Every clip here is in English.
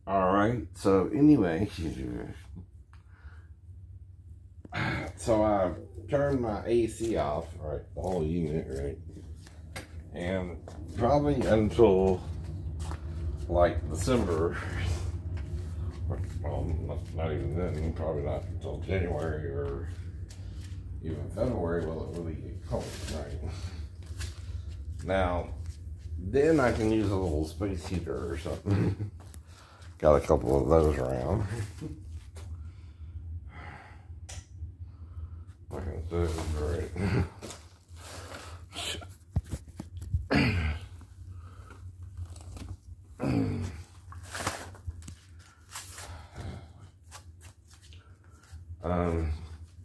Alright, so anyway, so I turned my AC off, right, the whole unit, right, and probably until like December, well, not even then, probably not until January or even February will it really get cold, right? Now, then I can use a little space heater or something. Got a couple of those around. Like I said, right.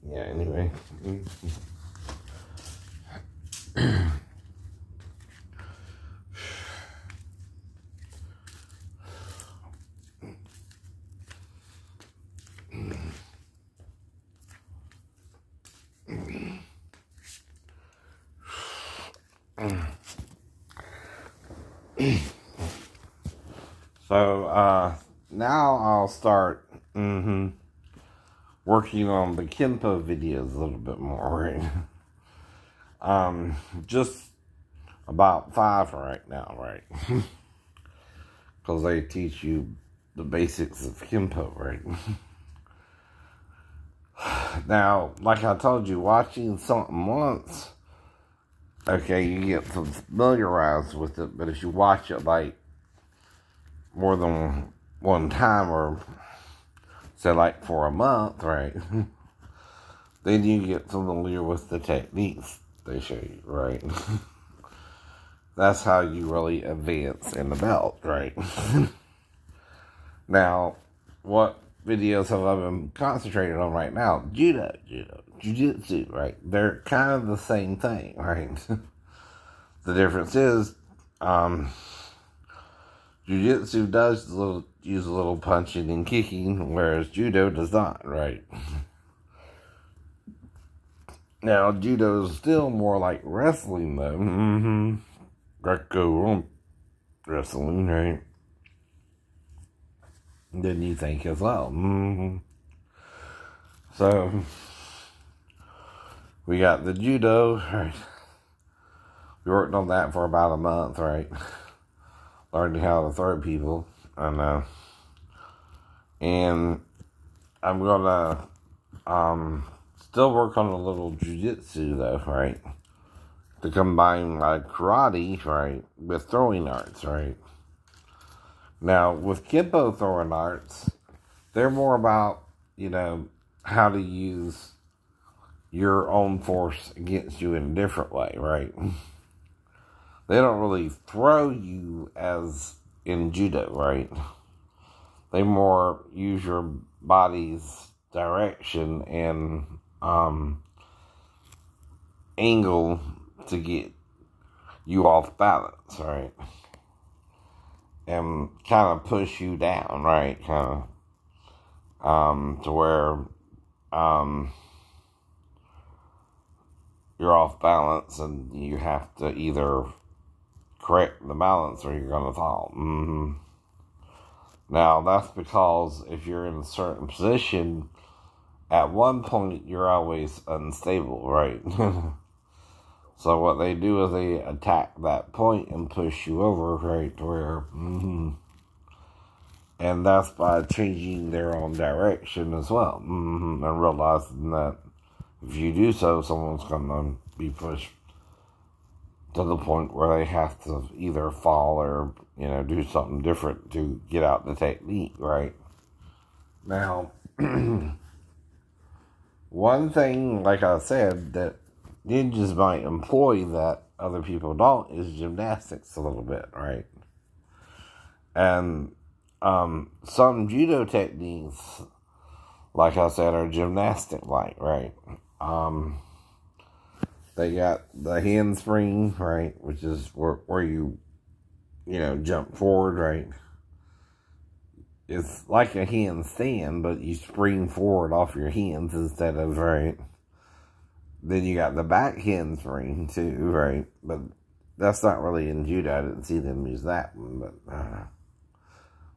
Yeah, anyway. So, now I'll start, working on the Kempo videos a little bit more, right? Just about 5 right now, right? Because they teach you the basics of Kempo, right? Now, like I told you, watching something once, okay, you get familiarized with it, but if you watch it, like, more than one time, or, say, like, for a month, right, then you get familiar with the techniques they show you, right? That's how you really advance in the belt, right? Now, what videos have I been concentrating on right now? Judo, jiu-jitsu, right? They're kind of the same thing, right? The difference is, jiu-jitsu does use a little punching and kicking, whereas judo does not, right? Now, judo is still more like wrestling, though. Greco wrestling, right? Than you think as well. So, we got the judo, right? We worked on that for about a month, right? Learning how to throw people, and I'm gonna still work on a little jiu-jitsu though, right? To combine like karate, right, with throwing arts, right? Now with Kempo throwing arts, they're more about, you know, how to use your own force against you in a different way, right? They don't really throw you as in judo, right? They more use your body's direction and angle to get you off balance, right? And kind of push you down, right? Kind of to where you're off balance and you have to either correct the balance or you're going to fall. Now, that's because if you're in a certain position, at one point, you're always unstable, right? So what they do is they attack that point and push you over, right, to where, and that's by changing their own direction as well, and realizing that if you do so, someone's going to be pushed to the point where they have to either fall or, you know, do something different to get out the technique, right? Now, one thing, like I said, that ninjas might employ that other people don't is gymnastics a little bit, right? And some judo techniques, like I said, are gymnastic-like, right? They got the handspring, right, which is where you know, jump forward, right? It's like a handstand, but you spring forward off your hands instead of, right? Then you got the back handspring, too, right? But that's not really in judo. I didn't see them use that one, but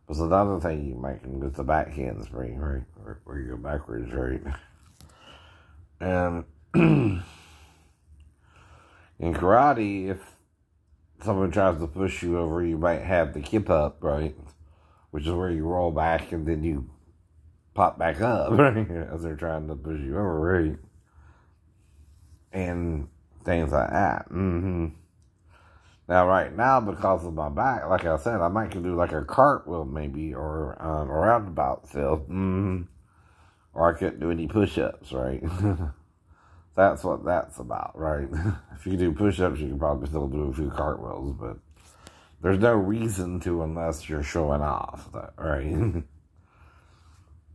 But another thing you might can get the back handspring, right? Where you go backwards, right? And in karate, if someone tries to push you over, you might have the kip up, right? Which is where you roll back and then you pop back up, right? As they're trying to push you over, right? And things like that. Now, right now, because of my back, like I said, I might can do like a cartwheel maybe, or a roundabout still. Or I couldn't do any push-ups, right? That's what that's about, right? If you do push-ups, you can probably still do a few cartwheels, but there's no reason to unless you're showing off, right?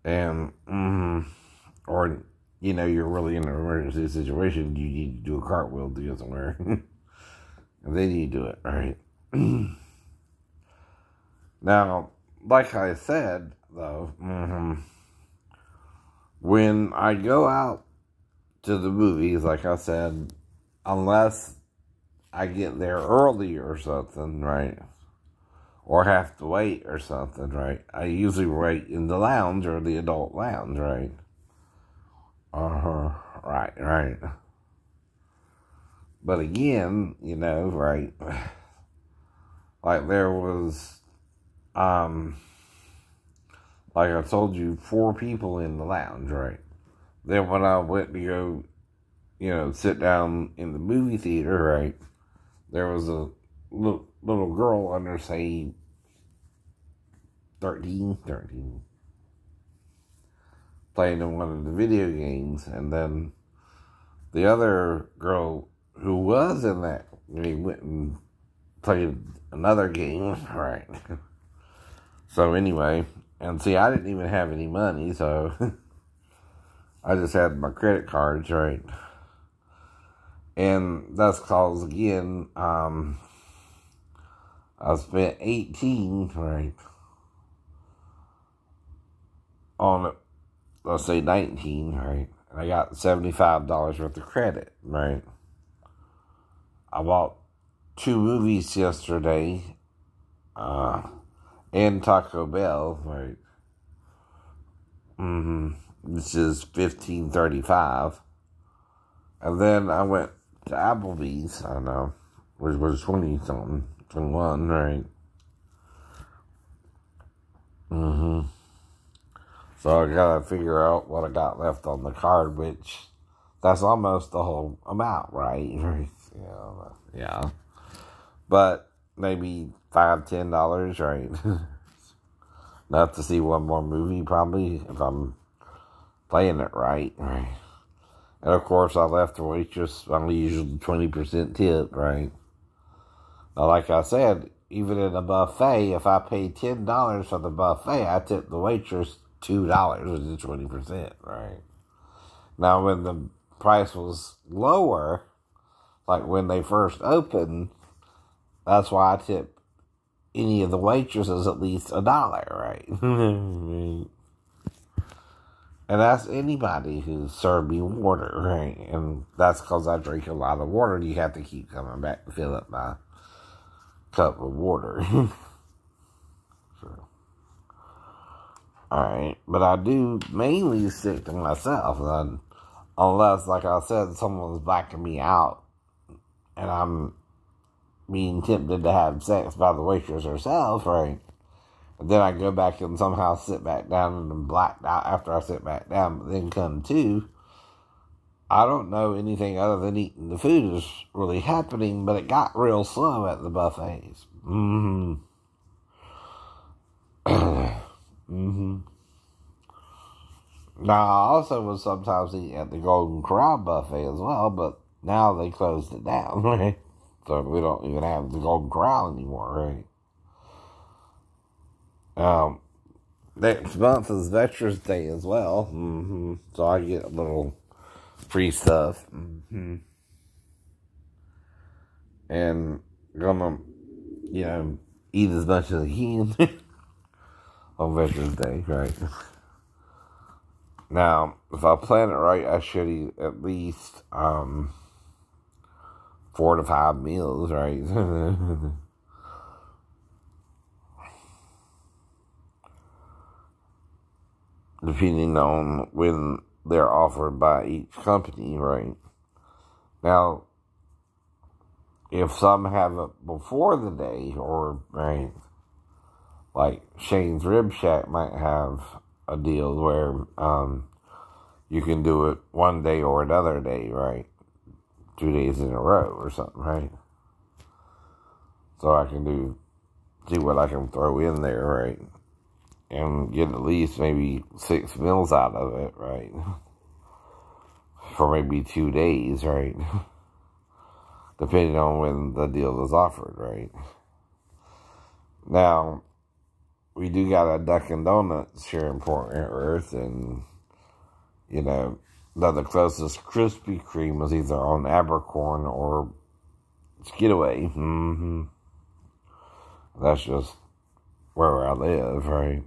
And, or, you know, you're really in an emergency situation, you need to do a cartwheel to get somewhere. And then you do it, right? Now, like I said, though, when I go out to the movies, like I said, unless I get there early or something, right? Or have to wait or something, right? I usually wait in the lounge or the adult lounge, right? Right. But again, you know, right? Like there was, like I told you, 4 people in the lounge, right? Then when I went to go, you know, sit down in the movie theater, right? There was a little girl under, say, 13, playing in one of the video games. And then the other girl who was in that game went and played another game, right? So anyway, and see, I didn't even have any money, so I just had my credit cards, right? And that's cause, again, I spent 18, right, on, let's say 19, right? And I got $75 worth of credit, right? I bought 2 movies yesterday, and Taco Bell, right? This is $15.35. And then I went to Applebee's, I don't know, which was 20-something, 21, right? So I gotta figure out what I got left on the card, which that's almost the whole amount, right? Yeah. But maybe $5-10, right? Enough to see one more movie, probably, if I'm playing it right? And of course, I left the waitress on the usual 20% tip, right? Now, like I said, even in a buffet, if I pay $10 for the buffet, I tip the waitress $2, which is 20%, right? Now, when the price was lower, like when they first opened, that's why I tip any of the waitresses at least $1, right? And that's anybody who served me water, right? And that's because I drink a lot of water. You have to keep coming back to fill up my cup of water. So, alright. But I do mainly stick to myself. Unless, like I said, someone's backing me out and I'm being tempted to have sex by the waitress herself, right? And then I go back and somehow sit back down and I'm blacked out after I sit back down, but then come to. I don't know anything other than eating the food is really happening, but it got real slow at the buffets. Now, I also was sometimes eating at the Golden Corral buffet as well, but now they closed it down, right? So we don't even have the Golden Corral anymore, right? Next month is Veterans Day as well. So I get a little free stuff. And gonna, you know, eat as much as I can on Veterans Day, right? Now, if I plan it right, I should eat at least 4 to 5 meals, right? depending on when they're offered by each company, right? Now, if some have it before the day, or, right, like Shane's Rib Shack might have a deal where you can do it one day or another day, right? 2 days in a row or something, right? So I can see what I can throw in there, right? And get at least maybe 6 meals out of it, right? For maybe 2 days, right? Depending on when the deal is offered, right? Now, we do got a Dunkin' Donuts here in Port Worth, and, you know, the closest Krispy Kreme is either on Abercorn or Skidaway. That's just where I live, right?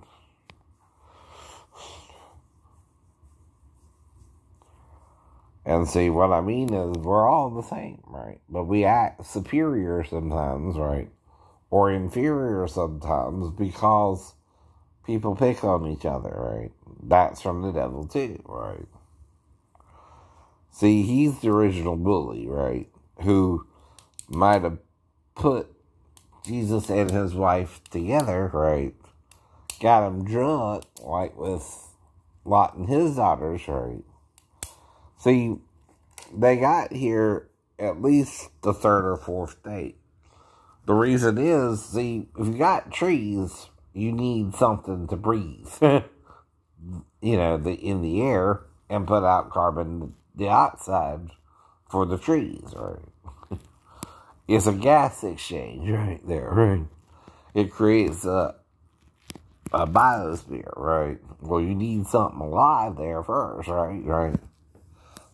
And see, what I mean is we're all the same, right? But we act superior sometimes, right? Or inferior sometimes because people pick on each other, right? That's from the devil too, right? See, he's the original bully, right? Who might have put Jesus and his wife together, right? Got him drunk, like with Lot and his daughters, right? See, they got here at least the 3rd or 4th day. The reason is, see, if you got trees, you need something to breathe, you know, in the air and put out carbon dioxide for the trees, right? It's a gas exchange right there, right? It creates a biosphere, right? Well, you need something alive there first, right?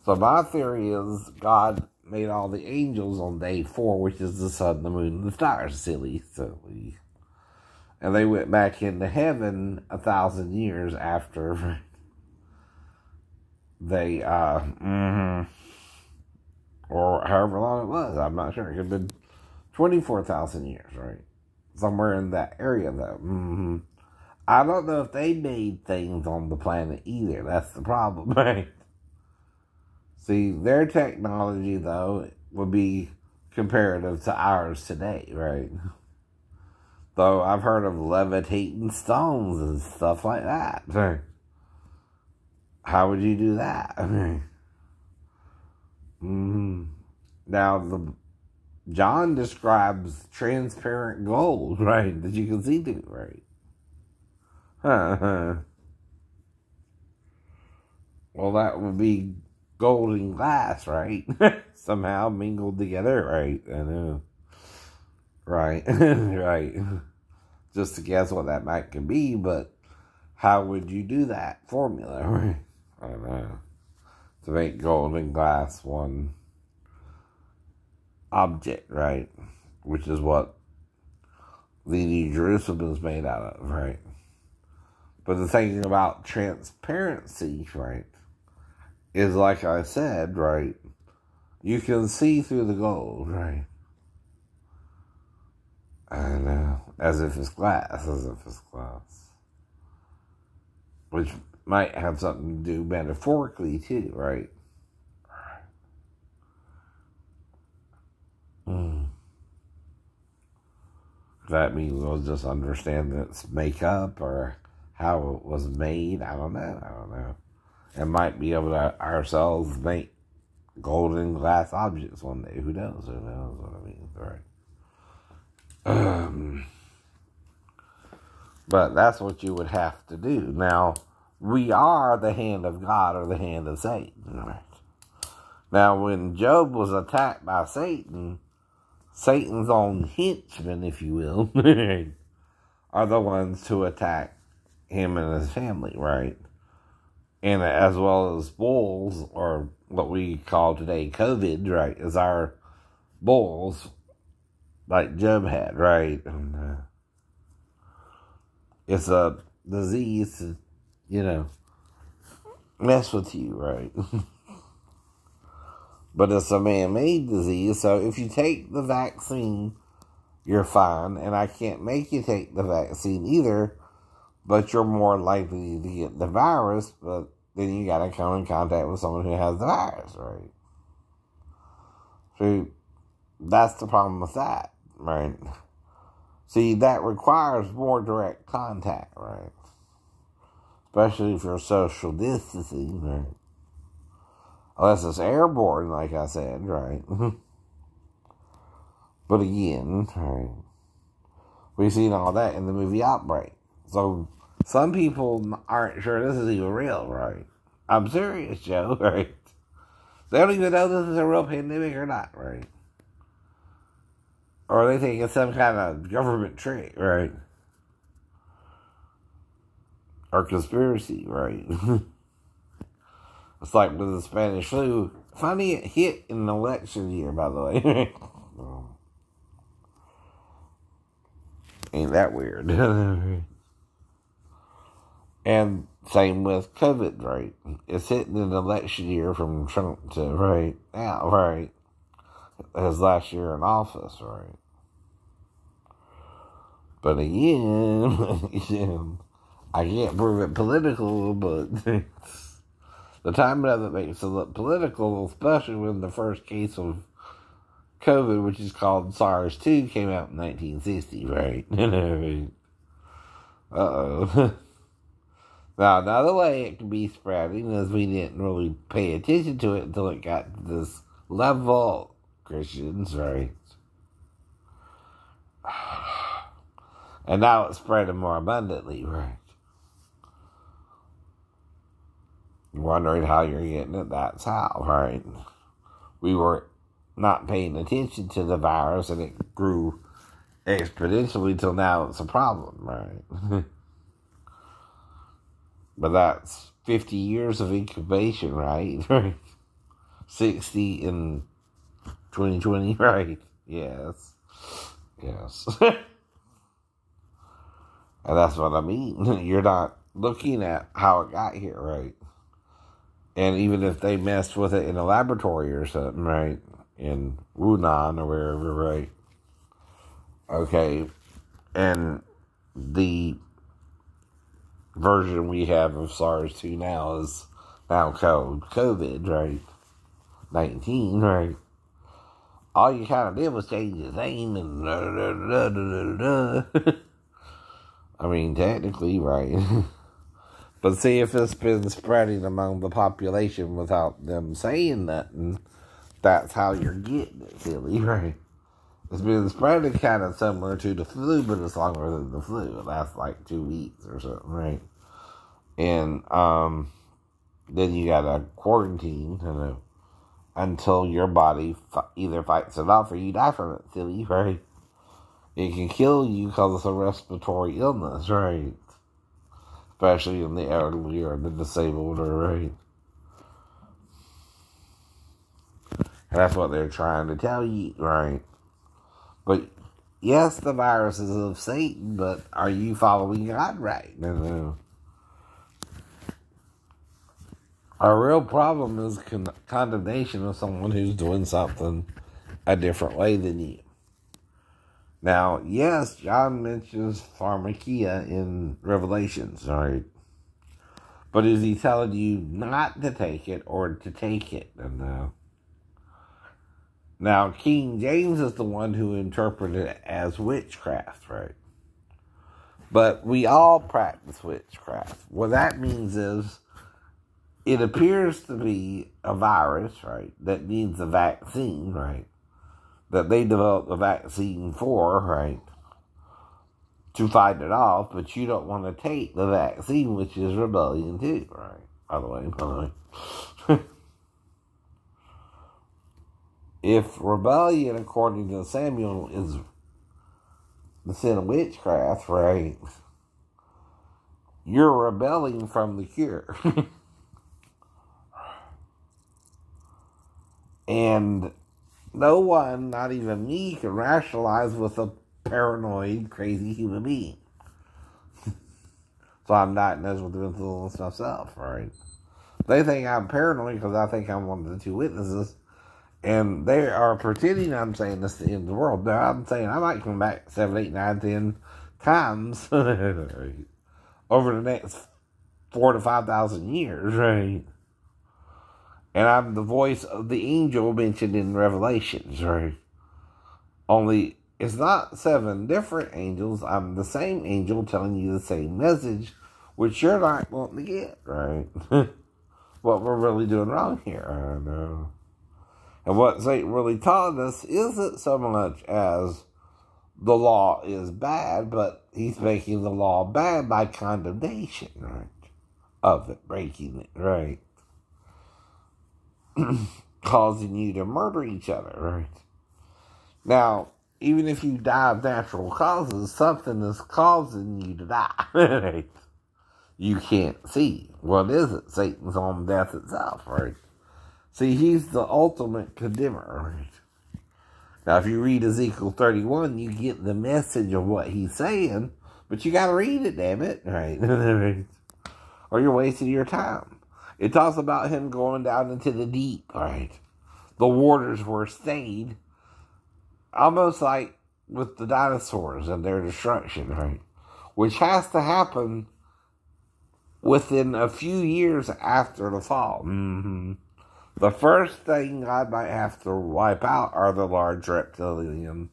So my theory is God made all the angels on day 4, which is the sun, the moon, and the stars. Silly. And they went back into heaven 1,000 years after they, or however long it was. I'm not sure. It could have been 24,000 years, right? Somewhere in that area, though. I don't know if they made things on the planet either. That's the problem, right? See, their technology, though, would be comparative to ours today, right? Though I've heard of levitating stones and stuff like that. How would you do that? Now, John describes transparent gold, right? That you can see through, right? Well, that would be gold and glass, right? Somehow mingled together, right? I know. Right, right. Just to guess what that might can be, but how would you do that formula, right? I don't know. To make gold and glass one object, right? Which is what the New Jerusalem is made out of, right? But the thing about transparency, right, is like I said, right, you can see through the gold, right? I know, as if it's glass. Which might have something to do metaphorically too, right? That means we'll just understand its makeup or how it was made. I don't know. And might be able to ourselves make golden glass objects one day. Who knows what I mean, right? But that's what you would have to do. Now, we are the hand of God or the hand of Satan, right? Now, when Job was attacked by Satan, Satan's own henchmen, if you will, are the ones to attack him and his family, right? And as well as bulls, or what we call today COVID, right, is our bulls, like Job had, right? And, it's a disease to, mess with you, right? But it's a man-made disease, so if you take the vaccine, you're fine, and I can't make you take the vaccine either, but you're more likely to get the virus, but then you gotta come in contact with someone who has the virus, right? So that's the problem with that, right? See, that requires more direct contact, right? Especially if you're social distancing, right? Unless it's airborne, like I said, right? But again, right, we've seen all that in the movie Outbreak. So some people aren't sure this is even real, right? I'm serious, Joe, right? They don't even know this is a real pandemic or not, right? Or they think it's some kind of government trick, right? Or conspiracy, right? It's like with the Spanish flu. Funny it hit in an election year, by the way. Ain't that weird? And same with COVID, right? It's hitting an election year from Trump to right now, right? His last year in office, right? But again, I can't prove it political, but the timing of it makes it look political, especially when the first case of COVID, which is called SARS-2, came out in 1960, right? Uh-oh. Now, another way it can be spreading is we didn't really pay attention to it until it got to this level, Christians, right? And now it's spreading more abundantly, right? You're wondering how you're getting it, that's how, right? We were not paying attention to the virus and it grew exponentially till now it's a problem, right? But that's 50 years of incubation, right? 60 in 2020, right? Yes. And that's what I mean. You're not looking at how it got here, right? And even if they messed with it in a laboratory or something, right? In Wuhan or wherever, right? Okay. And the version we have of SARS-2 now is now called COVID, right? 19, right? All you kind of did was change his name and I mean, technically, right? But see, if it's been spreading among the population without them saying nothing, that's how you're getting it, silly, right? It's been spreading kind of similar to the flu, but it's longer than the flu. It lasts like 2 weeks or something, right? And then you gotta quarantine, until your body either fights it off or you die from it, silly, right? It can kill you because it's a respiratory illness, right? Especially in the elderly or the disabled, right? And that's what they're trying to tell you, right? But yes, the virus is of Satan, but are you following God right? No. Our real problem is condemnation of someone who's doing something a different way than you. Now, yes, John mentions pharmakia in Revelations, right? But is he telling you not to take it or to take it? No. Now, King James is the one who interpreted it as witchcraft, right? But we all practice witchcraft. What that means is it appears to be a virus, right, that needs a vaccine, right, that they developed a vaccine for, right, to fight it off, but you don't want to take the vaccine, which is rebellion too, right? By the way. If rebellion, according to Samuel, is the sin of witchcraft, right, you're rebelling from the cure. And no one, not even me, can rationalize with a paranoid, crazy human being. So I'm diagnosed with mental illness myself, right? They think I'm paranoid because I think I'm one of the two witnesses. And they are pretending I'm saying this to the end of the world. No, I'm saying I might come back 7, 8, 9, 10 times. over the next 4,000 to 5,000 years, right? And I'm the voice of the angel mentioned in Revelations, right? Only it's not 7 different angels. I'm the same angel telling you the same message, which you're not wanting to get, right? What we're really doing wrong here, I know. And what Satan really taught us isn't so much as the law is bad, but he's making the law bad by condemnation, right? Of it, breaking it, right? Causing you to murder each other, right? Now, even if you die of natural causes, something is causing you to die, right? You can't see. What is it? Satan's own death itself, right? See, he's the ultimate condemner, right? Now, if you read Ezekiel 31, you get the message of what he's saying, but you gotta read it, damn it, right? Or you're wasting your time. It talks about him going down into the deep, right? The waters were stayed, almost like with the dinosaurs and their destruction, right? Which has to happen within a few years after the fall. The first thing God might have to wipe out are the large reptilian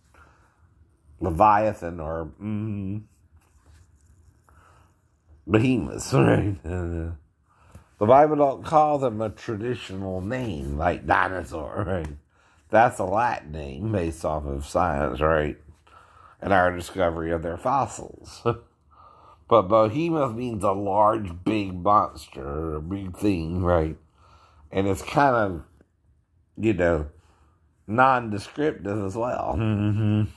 Leviathan or behemoths, right? The Bible don't call them a traditional name like dinosaur, right? That's a Latin name based off of science, right? And our discovery of their fossils. But behemoth means a large, big monster, a big thing, right? And it's kind of, non-descriptive as well. And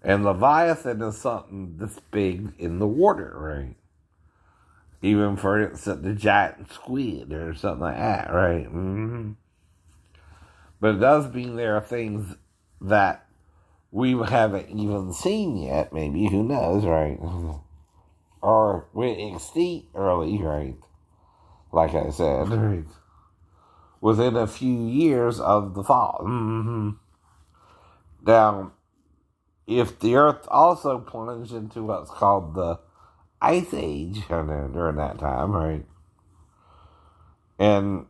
Leviathan is something that's big in the water, right? Even, for instance, the giant squid or something like that, right? But it does mean there are things that we haven't even seen yet, maybe, who knows, right? Or went extinct early, right? Like I said, right? Within a few years of the fall. Now, if the earth also plunged into what's called the Ice Age during that time, right? And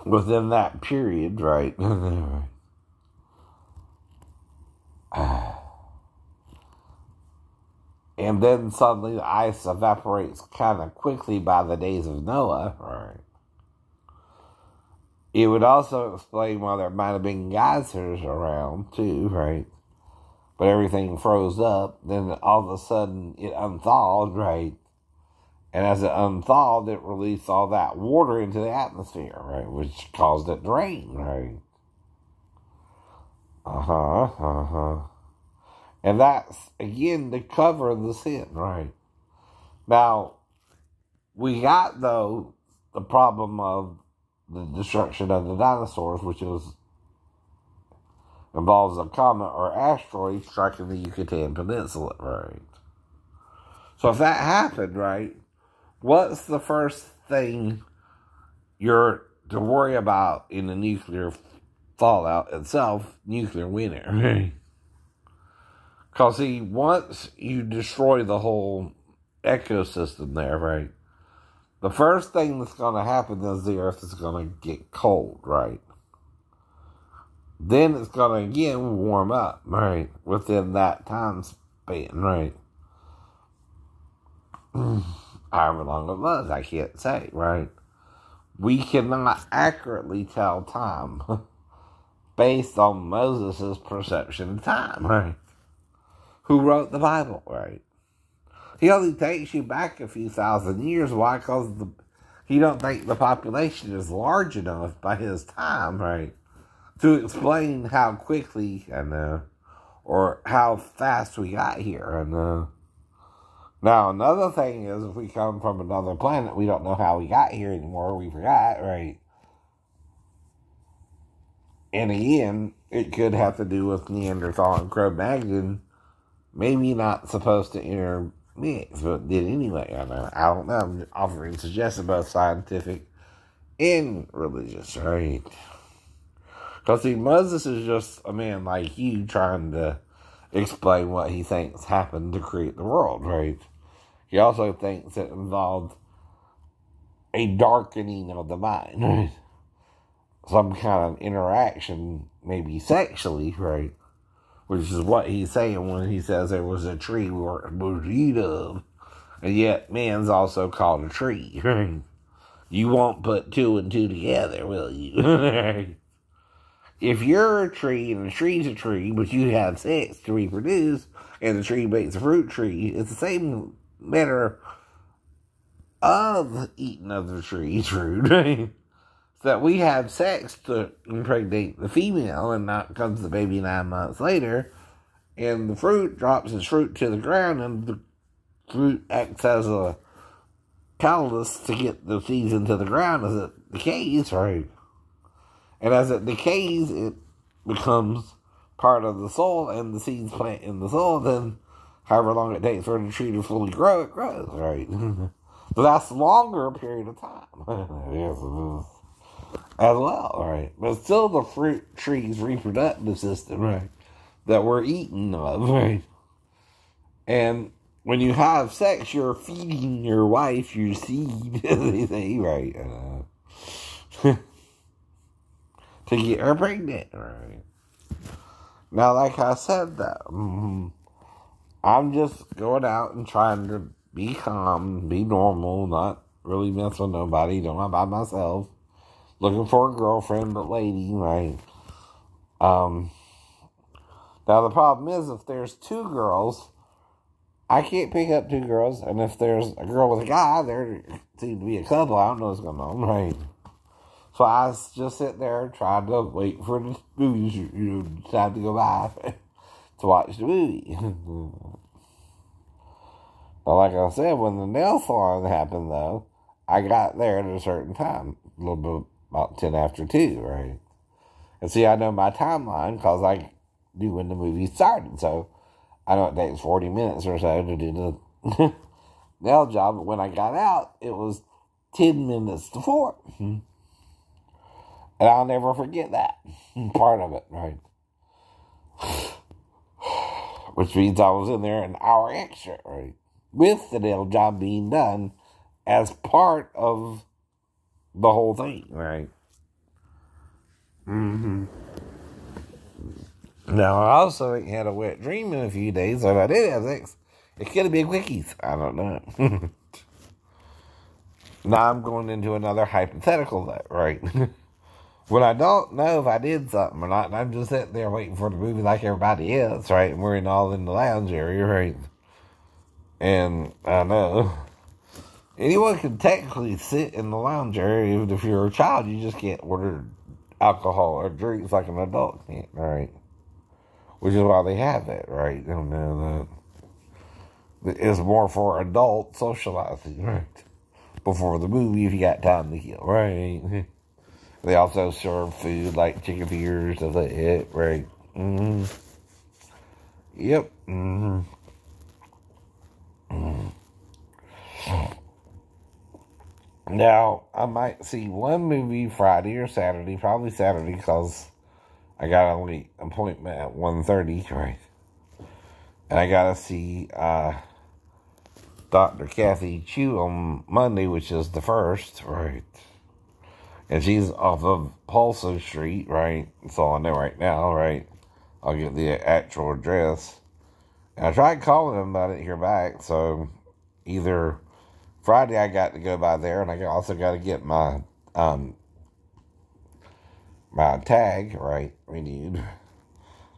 within that period, right? And then suddenly the ice evaporates kind of quickly by the days of Noah, right? It would also explain why there might have been geysers around too, right? But everything froze up, then all of a sudden it unthawed, right? And as it unthawed, it released all that water into the atmosphere, right? Which caused it to rain, right? And that's, again, to cover the sin, right? Now, we got, though, the problem of the destruction of the dinosaurs, which involves a comet or asteroid striking the Yucatan Peninsula, right? So if that happened, right, what's the first thing you're to worry about in the nuclear fallout itself? Nuclear winter, right? Because, see, once you destroy the whole ecosystem there, right, the first thing that's going to happen is the earth is going to get cold, right? Then it's going to, again, warm up, right, within that time span, right? However long it was, I can't say, right? We cannot accurately tell time based on Moses' perception of time, right? Who wrote the Bible, right? He only takes you back a few thousand years. Why? Because he don't think the population is large enough by his time, right, to explain how quickly or how fast we got here. Now, another thing is, if we come from another planet, we don't know how we got here anymore. We forgot, right? And again, it could have to do with Neanderthal and Cro-Magnon maybe not supposed to intermix, but did anyway. I don't know. I'm offering suggestions, both scientific and religious, right? Because, see, Moses is just a man like you trying to explain what he thinks happened to create the world, right? He also thinks it involved a darkening of the mind, right? Some kind of interaction, maybe sexually, right? Which is what he's saying when he says there was a tree we weren't supposed to eat of. And yet, man's also called a tree, right? You won't put two and two together, will you? If you're a tree and the tree's a tree, but you have sex to reproduce, and the tree makes a fruit tree, it's the same matter of eating of the tree's fruit, right? So that we have sex to impregnate the female, and not comes the baby 9 months later, and the fruit drops its fruit to the ground, and the fruit acts as a catalyst to get the seeds into the ground as it decays, right? And as it decays, it becomes part of the soil, and the seeds plant in the soil. Then, however long it takes for the tree to fully grow, it grows, right? So that's a longer period of time. Yes, it is. As well, right? But still the fruit tree's reproductive system, right? That we're eating of, right? And when you have sex, you're feeding your wife your seed, they say, right? To get her pregnant, right? Now, like I said, though, I'm just going out and trying to be calm, be normal, not really mess with nobody, don't by myself. Looking for a girlfriend, but lady, right? Now, the problem is, if there's two girls, I can't pick up two girls, and if there's a girl with a guy, there seems to be a couple. I don't know what's going on, right? So I just sit there trying to wait for the movie time to go by to watch the movie. But like I said, when the nail salon happened, though, I got there at a certain time, a little bit about 10 after 2, right? And see, I know my timeline because I knew when the movie started, so I know it takes 40 minutes or so to do the nail job, but when I got out, it was 10 minutes to 4. And I'll never forget that part of it, right? Which means I was in there an hour extra, right? With the nail job being done as part of the whole thing, right? Now, I also ain't had a wet dream in a few days, so if I did have sex, it could have been quickies. I don't know. Now I'm going into another hypothetical, though, right? When I don't know if I did something or not, and I'm just sitting there waiting for the movie like everybody else, right? And we're all in the lounge area, right? And I know anyone can technically sit in the lounge area, even if you're a child. You just can't order alcohol or drinks like an adult can't, right? Which is why they have that, right? You know, it's more for adult socializing, right? Before the movie, if you got time to kill, right? They also serve food like chicken fingers, stuff like that, right? Yep. Now, I might see one movie Friday or Saturday, probably Saturday, because I got a late appointment at 1:30, right? And I got to see Dr. Kathy Chu on Monday, which is the 1st, right? And she's off of Paulson Street, right? That's all I know right now, right? I'll get the actual address. And I tried calling them, but I didn't hear back. So either Friday I got to go by there, and I also got to get my my tag, right, renewed.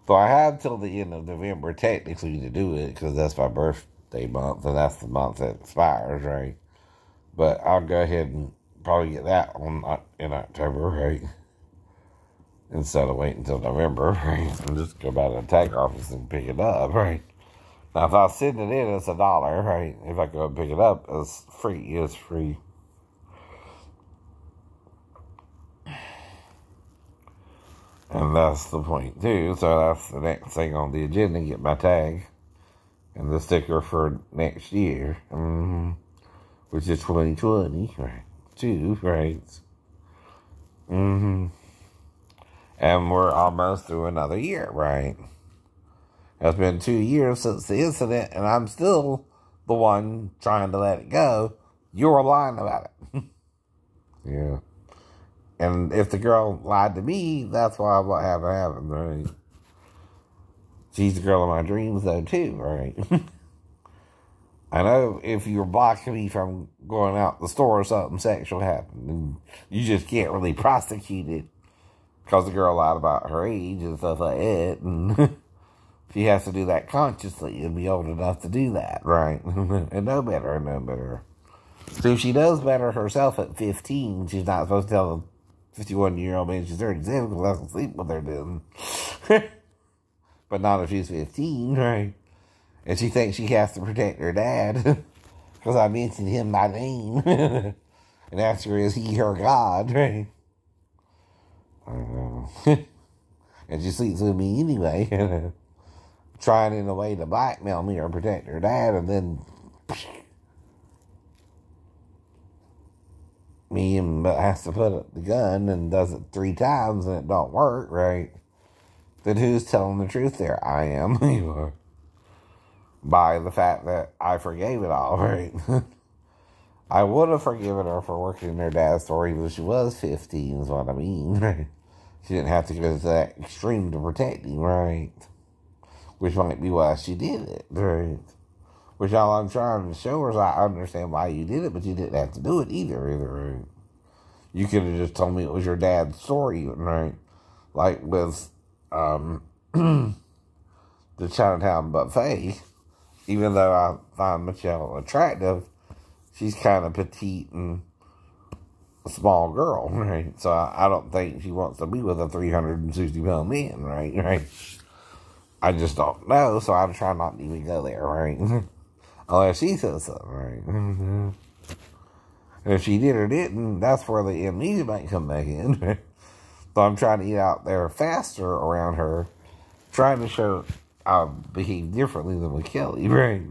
So I have till the end of November technically to do it, because that's my birthday month, and that's the month that expires, right? But I'll go ahead and probably get that in October, right? Instead of waiting until November, right? And just go by the tag office and pick it up, right? Now, if I send it in, it's $1, right? If I go and pick it up, it's free. It's free. And that's the point, too. So that's the next thing on the agenda, get my tag and the sticker for next year, which is 2020, right? 2, right? And we're almost through another year, right? It's been 2 years since the incident, and I'm still the one trying to let it go. You're lying about it. Yeah. And if the girl lied to me, that's why what happened, right? She's the girl of my dreams, though, too, right? I know if you're blocking me from going out the store or something sexual happened, and you just can't really prosecute it because the girl lied about her age and stuff like that, and she has to do that consciously and be old enough to do that, right? And know better and know better. So if she knows better herself at 15, she's not supposed to tell a 51-year-old man she's 37 because that's sleep what they're doing. But not if she's 15, right? And she thinks she has to protect her dad because I mentioned him by name and asked her, is he her God, right? I don't know. And she sleeps with me anyway, trying in a way to blackmail me or protect her dad, and then me and has to put up the gun and does it 3 times and it don't work, right? Then who's telling the truth there? I am. You are. By the fact that I forgave it all, right? I would have forgiven her for working in her dad's store even if she was 15, is what I mean, right? She didn't have to go to that extreme to protect him, right? Which might be why she did it, right? Which all I'm trying to show her is I understand why you did it, but you didn't have to do it either, right? You could have just told me it was your dad's store even, right? Like with the Chinatown buffet. Even though I find Michelle attractive, she's kind of petite and a small girl, right? So I don't think she wants to be with a 360-pound man, right? I just don't know, so I try not to even go there, right? Unless she says something, right? And if she did or didn't, that's where the amnesia might come back in, right? So I'm trying to get out there faster around her, trying to show I behave differently than with Kelly, right?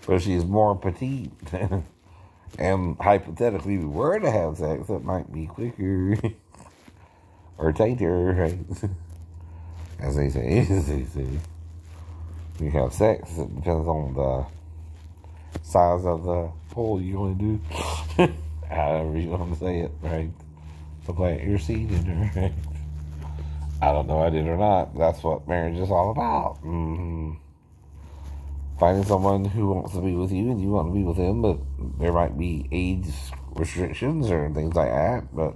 But she's more petite. And hypothetically, if we were to have sex, it might be quicker. Or tighter, right? As they say. You have sex, it depends on the size of the hole you want to do. However you want to say it, right? To plant your seed in her, right? I don't know I did or not. That's what marriage is all about. Finding someone who wants to be with you and you want to be with him, but there might be age restrictions or things like that, but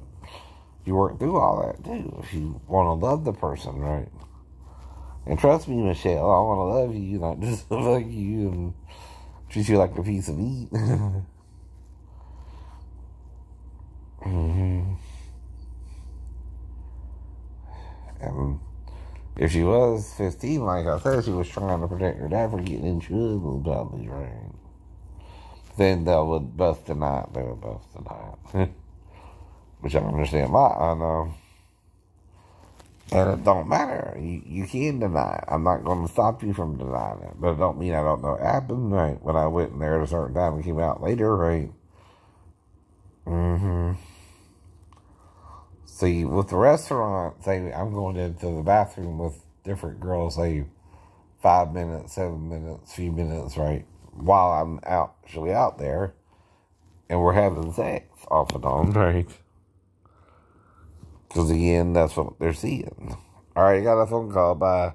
you work through all that too if you want to love the person, right? And trust me, Michelle, I want to love you, not just fuck you and treat you like a piece of meat. And if she was 15, like I said, she was trying to protect her dad from getting in trouble, probably, right? Then they would both deny it. They would both deny it. Which I understand why, I know. And it don't matter. You can deny it. I'm not going to stop you from denying it. But it don't mean I don't know what happened, right? When I went in there at a certain time and came out later, right? See, with the restaurant, say I'm going into the bathroom with different girls, say 5 minutes, 7 minutes, few minutes, right? While I'm actually out there, and we're having sex off and on, right? Because again, that's what they're seeing. All right, got a phone call. Bye.